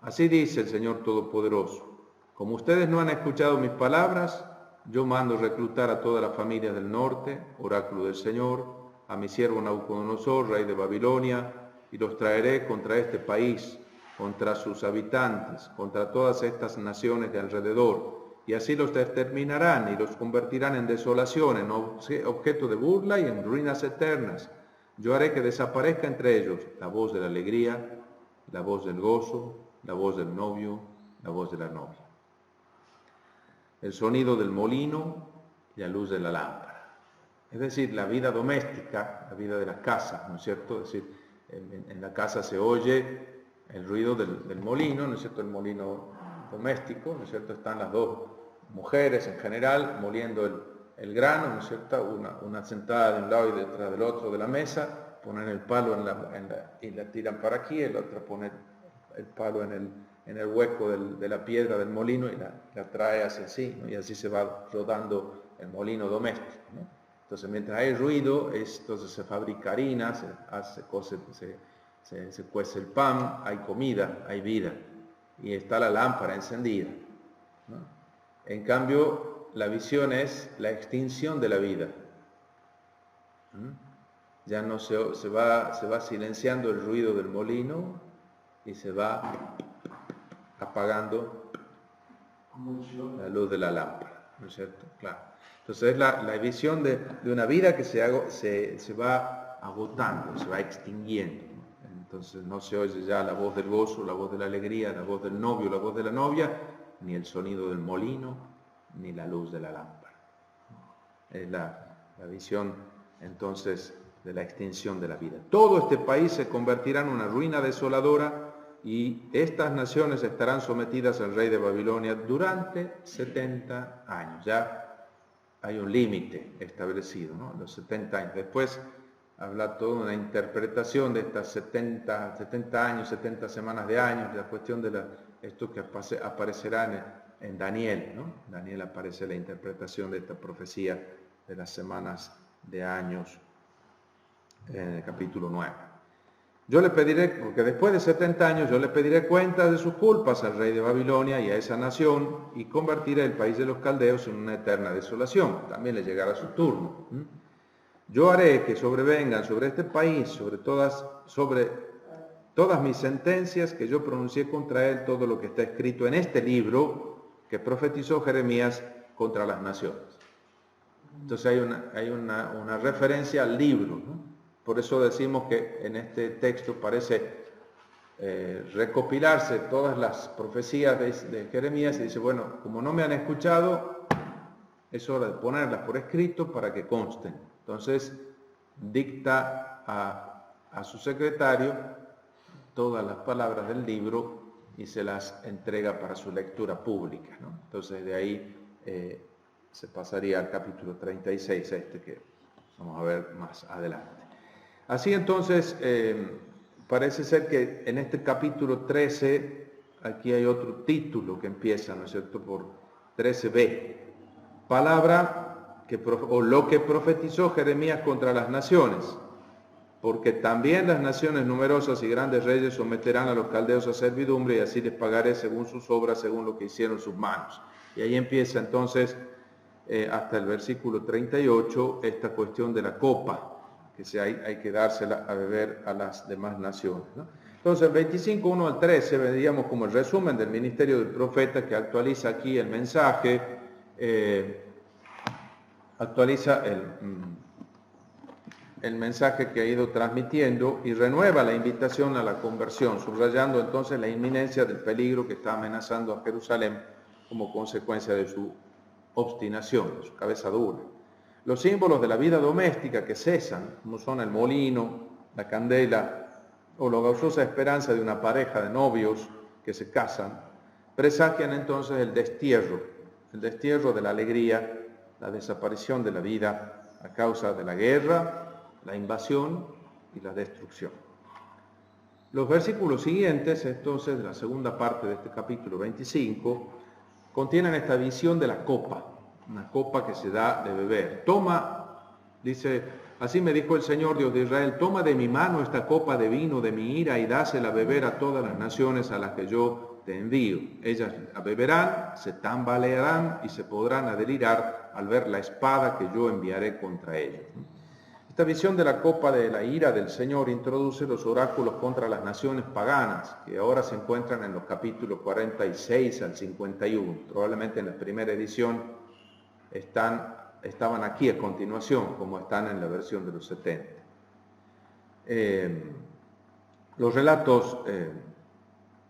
así dice el Señor Todopoderoso, como ustedes no han escuchado mis palabras, yo mando reclutar a todas las familias del norte, oráculo del Señor, a mi siervo Nabucodonosor, rey de Babilonia, y los traeré contra este país, contra sus habitantes, contra todas estas naciones de alrededor, y así los exterminarán y los convertirán en desolación, en objeto de burla y en ruinas eternas. Yo haré que desaparezca entre ellos la voz de la alegría, la voz del gozo, la voz del novio, la voz de la novia, el sonido del molino y la luz de la lámpara. Es decir, la vida doméstica, la vida de la casa, ¿no es cierto? Es decir, en la casa se oye el ruido del molino, ¿no es cierto? El molino doméstico, ¿no es cierto? Están las dos mujeres en general moliendo el grano, ¿no es cierto? Una sentada de un lado y detrás del otro de la mesa, ponen el palo y la tiran para aquí, el otro pone el palo en el hueco de la piedra del molino y la trae hacia así, ¿no? Y así se va rodando el molino doméstico, ¿no? Entonces, mientras hay ruido, entonces se fabrica harina, se cuece el pan, hay comida, hay vida, y está la lámpara encendida, ¿no? En cambio, la visión es la extinción de la vida. Ya no se va silenciando el ruido del molino y se va apagando la luz de la lámpara, ¿no es cierto? Claro. Entonces es la visión de una vida que se va agotando, se va extinguiendo, ¿no? Entonces no se oye ya la voz del gozo, la voz de la alegría, la voz del novio, la voz de la novia, ni el sonido del molino, ni la luz de la lámpara. Es la visión entonces de la extinción de la vida. Todo este país se convertirá en una ruina desoladora y estas naciones estarán sometidas al rey de Babilonia durante 70 años. Ya hay un límite establecido, ¿no? Los 70 años. Después habla toda una interpretación de estas 70 años, 70 semanas de años, la cuestión de esto que aparecerá en Daniel, ¿no? Daniel aparece la interpretación de esta profecía de las semanas de años en el capítulo 9. Yo le pediré, porque después de 70 años yo le pediré cuentas de sus culpas al rey de Babilonia y a esa nación y convertiré el país de los caldeos en una eterna desolación. También le llegará su turno. Yo haré que sobrevengan sobre este país, sobre todas mis sentencias que yo pronuncié contra él, todo lo que está escrito en este libro que profetizó Jeremías contra las naciones. Entonces hay una referencia al libro, ¿no? Por eso decimos que en este texto parece recopilarse todas las profecías de Jeremías y dice, bueno, como no me han escuchado, es hora de ponerlas por escrito para que consten. Entonces dicta a su secretario todas las palabras del libro y se las entrega para su lectura pública, ¿no? Entonces de ahí se pasaría al capítulo 36, que vamos a ver más adelante. Así entonces, parece ser que en este capítulo 13, aquí hay otro título que empieza, ¿no es cierto?, por 13b. Palabra o lo que profetizó Jeremías contra las naciones, porque también las naciones numerosas y grandes reyes someterán a los caldeos a servidumbre y así les pagaré según sus obras, según lo que hicieron sus manos. Y ahí empieza entonces, hasta el versículo 38, esta cuestión de la copa, hay que dársela a beber a las demás naciones, ¿no? Entonces, 25, 1 al 13, veríamos como el resumen del ministerio del profeta que actualiza aquí el mensaje, actualiza el mensaje que ha ido transmitiendo y renueva la invitación a la conversión, subrayando entonces la inminencia del peligro que está amenazando a Jerusalén como consecuencia de su obstinación, de su cabeza dura. Los símbolos de la vida doméstica que cesan, como son el molino, la candela o la gozosa esperanza de una pareja de novios que se casan, presagian entonces el destierro de la alegría, la desaparición de la vida a causa de la guerra, la invasión y la destrucción. Los versículos siguientes, entonces, de la segunda parte de este capítulo 25, contienen esta visión de la copa, una copa que se da de beber. Toma, dice, así me dijo el Señor Dios de Israel, toma de mi mano esta copa de vino de mi ira y dásela a beber a todas las naciones a las que yo te envío. Ellas la beberán, se tambalearán y se podrán delirar al ver la espada que yo enviaré contra ellos. Esta visión de la copa de la ira del Señor introduce los oráculos contra las naciones paganas, que ahora se encuentran en los capítulos 46 al 51. Probablemente en la primera edición estaban aquí a continuación, como están en la versión de los 70. Los relatos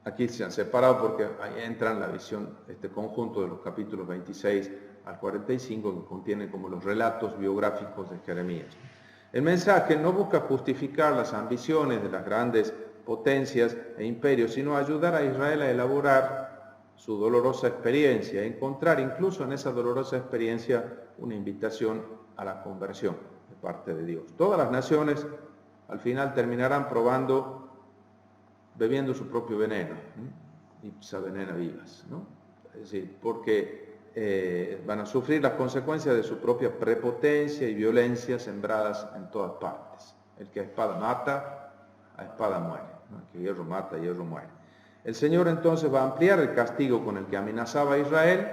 aquí se han separado porque ahí entran la visión, este conjunto de los capítulos 26 al 45, que contienen como los relatos biográficos de Jeremías. El mensaje no busca justificar las ambiciones de las grandes potencias e imperios, sino ayudar a Israel a elaborar su dolorosa experiencia, encontrar incluso en esa dolorosa experiencia una invitación a la conversión de parte de Dios. Todas las naciones al final terminarán bebiendo su propio veneno, y se avenena vivas, ¿no? Es decir, porque van a sufrir las consecuencias de su propia prepotencia y violencia sembradas en todas partes. El que a espada mata, a espada muere, ¿no? El que hierro mata, hierro muere. El Señor entonces va a ampliar el castigo con el que amenazaba a Israel,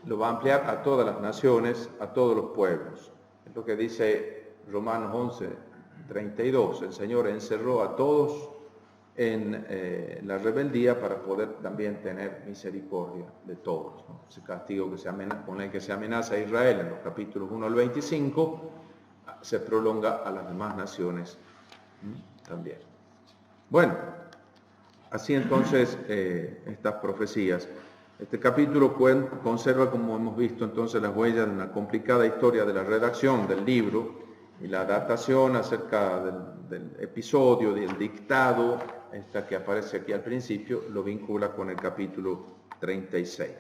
lo va a ampliar a todas las naciones, a todos los pueblos. Es lo que dice Romanos 11, 32. El Señor encerró a todos en la rebeldía para poder también tener misericordia de todos, ¿no? Ese castigo con el que se amenaza a Israel en los capítulos 1 al 25 se prolonga a las demás naciones también. Bueno, así entonces estas profecías. Este capítulo conserva, como hemos visto entonces, las huellas de una complicada historia de la redacción del libro y la datación acerca del episodio, del dictado, esta que aparece aquí al principio, lo vincula con el capítulo 36.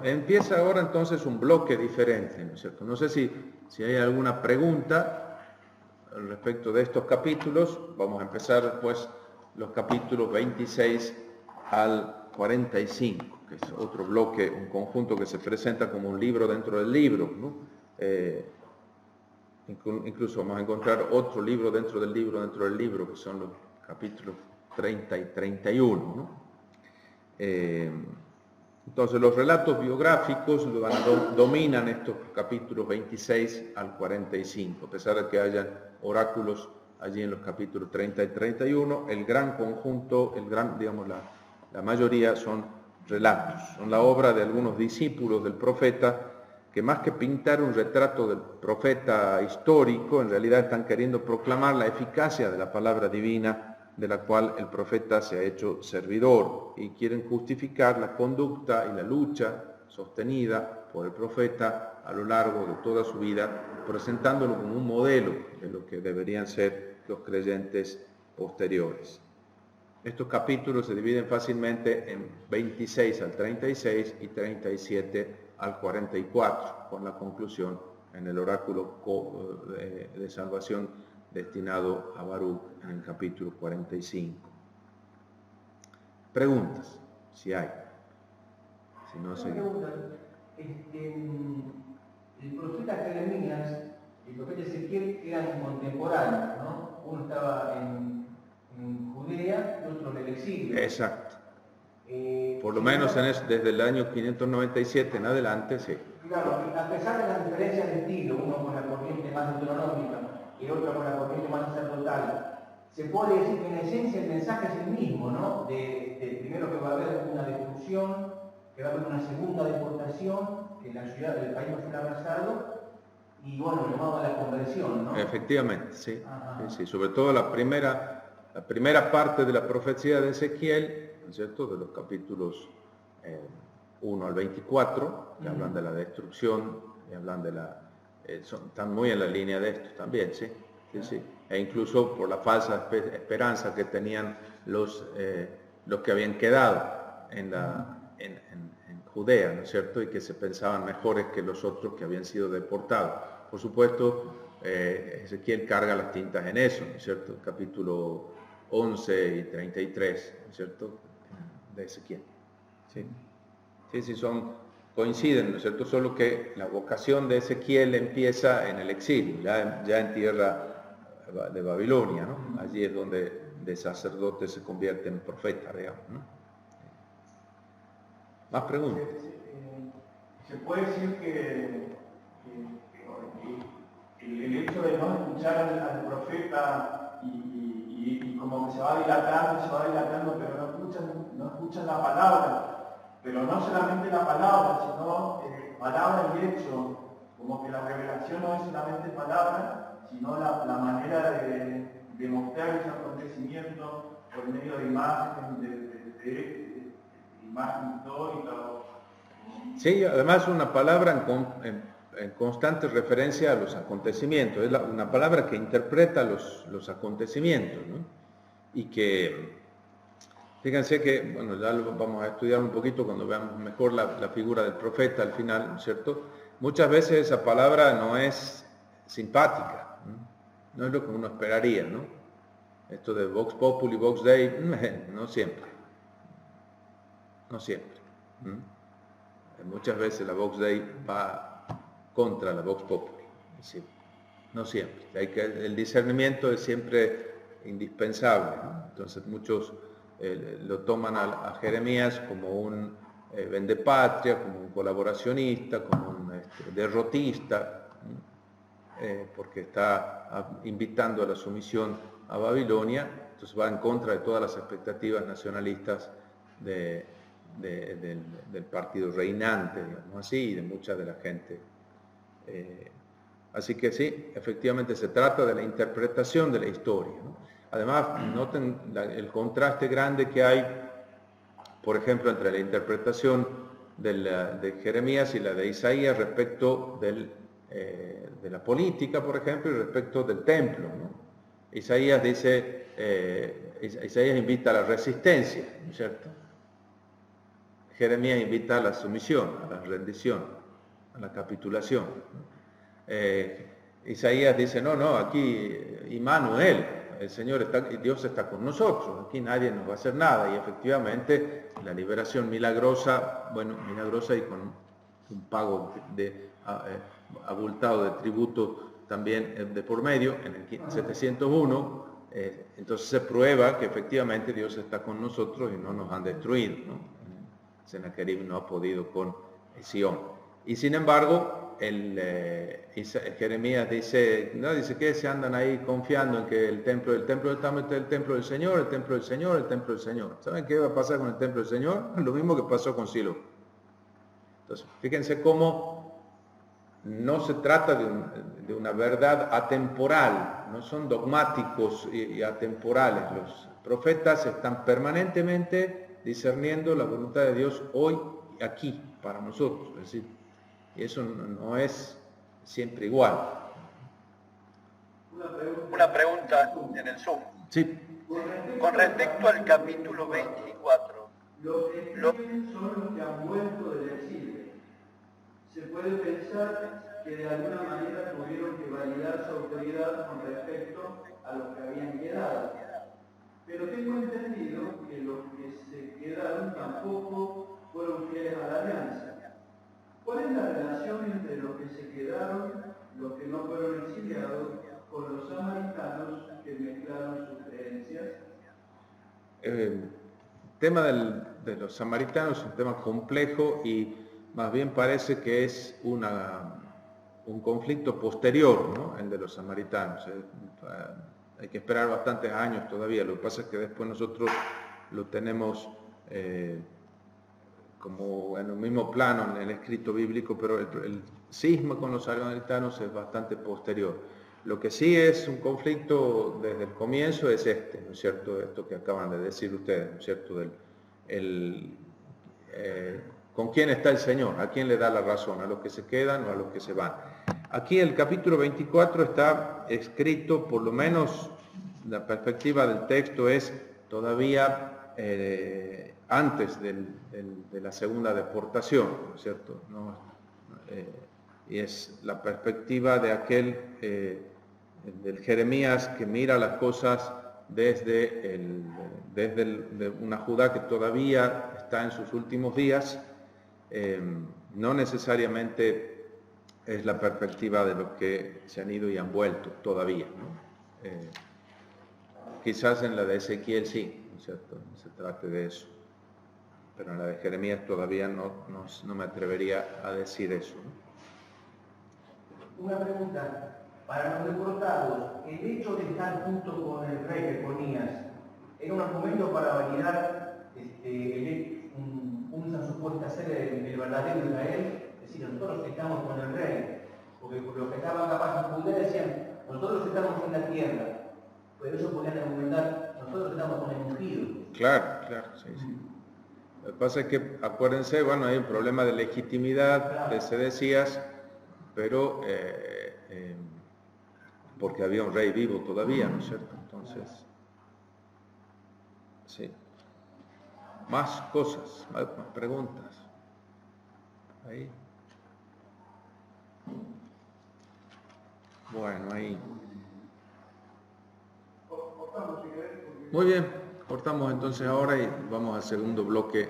Empieza ahora entonces un bloque diferente, ¿no es cierto? No sé si hay alguna pregunta respecto de estos capítulos. Vamos a empezar después los capítulos 26 al 45, que es otro bloque, un conjunto que se presenta como un libro dentro del libro, ¿no? Incluso vamos a encontrar otro libro dentro del libro, que son los capítulos 30 y 31, ¿no? Entonces los relatos biográficos dominan estos capítulos 26 al 45, a pesar de que hayan oráculos allí en los capítulos 30 y 31, el gran conjunto, la mayoría son relatos, son la obra de algunos discípulos del profeta, que más que pintar un retrato del profeta histórico, en realidad están queriendo proclamar la eficacia de la palabra divina de la cual el profeta se ha hecho servidor, y quieren justificar la conducta y la lucha sostenida por el profeta a lo largo de toda su vida, presentándolo como un modelo de lo que deberían ser los creyentes posteriores. Estos capítulos se dividen fácilmente en 26 al 36 y 37 al 44, con la conclusión en el oráculo de salvación destinado a Baruch en el capítulo 45. Preguntas, si hay. Si no, seguimos. El profeta Jeremías y el profeta Ezequiel eran contemporáneos, ¿no? Uno estaba en Judea y otro en el exilio. Exacto. Por lo menos desde el año 597 en adelante, sí. Claro, a pesar de las diferencias de estilo, uno con la corriente más deuteronómica y el otro con la corriente más sacerdotal, se puede decir que en esencia el mensaje es el mismo, ¿no? Primero que va a haber una destrucción, que va a haber una segunda deportación, que la ciudad del país va a ser arrasado, y bueno, llamado a la conversión, ¿no? Efectivamente, sí. Sí, sobre todo la primera parte de la profecía de Ezequiel, ¿no es cierto?, de los capítulos 1 al 24, que hablan de la destrucción, y hablan de están muy en la línea de esto también, ¿sí? Sí, sí. E incluso por la falsa esperanza que tenían los que habían quedado en Judea, ¿no es cierto?, y que se pensaban mejores que los otros que habían sido deportados. Por supuesto, Ezequiel carga las tintas en eso, ¿no es cierto?, capítulo 11 y 33, ¿no es cierto?, de Ezequiel. Sí, sí, sí, coinciden, ¿no es cierto?, solo que la vocación de Ezequiel empieza en el exilio, ya en tierra de Babilonia, ¿no? Allí es donde de sacerdote se convierte en profeta, digamos, ¿no? ¿Más preguntas? Se puede decir que el hecho de no escuchar al profeta y como que se va dilatando, pero no escuchan la palabra, pero no solamente la palabra, sino palabra y hecho, como que la revelación no es solamente palabra, sino la manera de demostrar ese acontecimiento por medio de imágenes, de imagen histórica. Sí, además una palabra en constante referencia a los acontecimientos, es una palabra que interpreta los acontecimientos, ¿no? Y que, fíjense que, bueno, ya lo vamos a estudiar un poquito cuando veamos mejor la figura del profeta al final, ¿no es cierto? Muchas veces esa palabra no es simpática, no es lo que uno esperaría, ¿no? Esto de Vox Populi, Vox Dei, no siempre, no siempre. Muchas veces la Vox Dei va contra la Vox Populi, sí, no siempre. El discernimiento es siempre indispensable, ¿no? Entonces muchos lo toman a Jeremías como un vendepatria, como un colaboracionista, como un derrotista, porque está invitando a la sumisión a Babilonia, entonces va en contra de todas las expectativas nacionalistas del partido reinante, digamos así, y de mucha de la gente. Así que sí, efectivamente se trata de la interpretación de la historia, ¿no? Además, noten el contraste grande que hay, por ejemplo, entre la interpretación de Jeremías y la de Isaías respecto de la política, por ejemplo, y respecto del templo, ¿no? Isaías dice, Isaías invita a la resistencia, ¿no es cierto? Jeremías invita a la sumisión, a la rendición, a la capitulación. Isaías dice, no, aquí Immanuel, Dios está con nosotros, aquí nadie nos va a hacer nada, y efectivamente la liberación milagrosa y con un pago abultado de tributo también de por medio, en el 701, entonces se prueba que efectivamente Dios está con nosotros y no nos han destruido, ¿no? Sennacherib no ha podido con Sión. Y sin embargo, Jeremías dice que se andan ahí confiando en que el templo del Señor, el templo del Señor, el templo del Señor. ¿Saben qué va a pasar con el templo del Señor? Lo mismo que pasó con Silo. Entonces, fíjense cómo no se trata de una verdad atemporal, no son dogmáticos y atemporales. Los profetas están permanentemente discerniendo la voluntad de Dios hoy y aquí para nosotros, es decir, y eso no es siempre igual. Una pregunta en el Zoom. Sí. Con respecto al capítulo 24, los que escriben son los que han vuelto del exilio. Se puede pensar que de alguna manera tuvieron que validar su autoridad con respecto a los que habían quedado. Pero tengo entendido que los que se quedaron tampoco fueron fieles a la alianza. ¿Cuál es la relación entre los que se quedaron, los que no fueron exiliados, con los samaritanos que mezclaron sus creencias? tema de los samaritanos es un tema complejo y más bien parece que es un conflicto posterior, ¿no? El de los samaritanos. Hay que esperar bastantes años todavía. Lo que pasa es que después nosotros lo tenemos como en el mismo plano en el escrito bíblico, pero el cisma con los samaritanos es bastante posterior. Lo que sí es un conflicto desde el comienzo es ¿no es cierto? Esto que acaban de decir ustedes, ¿no es cierto? ¿Con quién está el Señor? ¿A quién le da la razón? ¿A los que se quedan o a los que se van? Aquí el capítulo 24 está escrito, por lo menos la perspectiva del texto es todavía antes de la segunda deportación, ¿no es cierto? ¿No? Y es la perspectiva de aquel, del Jeremías que mira las cosas desde una Judá que todavía está en sus últimos días, no necesariamente es la perspectiva de los que se han ido y han vuelto todavía, ¿no? Quizás en la de Ezequiel sí, ¿no es cierto? Se trate de eso, pero en la de Jeremías todavía no me atrevería a decir eso, ¿no? Una pregunta, para los deportados, el hecho de estar junto con el rey Jeconías, ¿era un argumento para validar una supuesta ser el verdadero Israel? Es decir, nosotros estamos con el rey, porque los que estaban capaz en Judea decían, nosotros estamos en la tierra, pero eso podían argumentar, nosotros estamos con el ungido. Claro, sí. Lo que pasa es que, acuérdense, bueno, hay un problema de legitimidad, claro, que se decías, pero porque había un rey vivo todavía, ¿no es cierto? Entonces, sí. Más cosas, más preguntas. Ahí. Bueno, ahí. Muy bien, cortamos entonces ahora y vamos al segundo bloque.